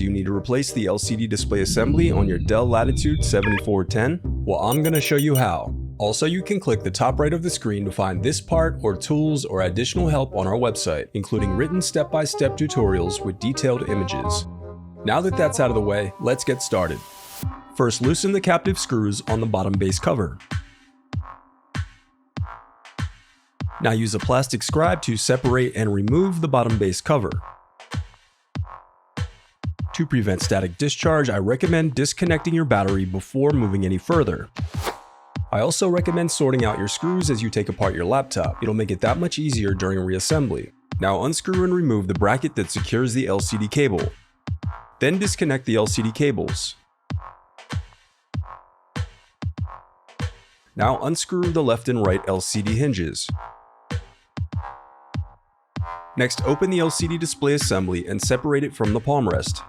Do you need to replace the LCD display assembly on your Dell Latitude 7410? Well, I'm going to show you how. Also, you can click the top right of the screen to find this part or tools or additional help on our website, including written step-by-step tutorials with detailed images. Now that that's out of the way, let's get started. First, loosen the captive screws on the bottom base cover. Now use a plastic scribe to separate and remove the bottom base cover. To prevent static discharge, I recommend disconnecting your battery before moving any further. I also recommend sorting out your screws as you take apart your laptop. It'll make it that much easier during reassembly. Now unscrew and remove the bracket that secures the LCD cable. Then disconnect the LCD cables. Now unscrew the left and right LCD hinges. Next, open the LCD display assembly and separate it from the palm rest.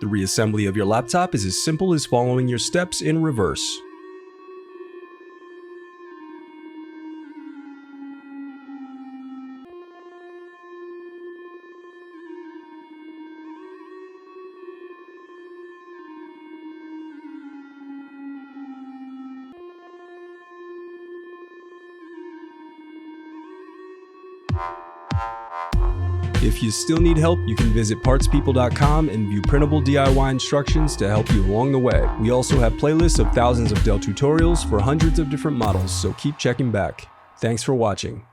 The reassembly of your laptop is as simple as following your steps in reverse. If you still need help, you can visit partspeople.com and view printable DIY instructions to help you along the way. We also have playlists of thousands of Dell tutorials for hundreds of different models, so keep checking back. Thanks for watching.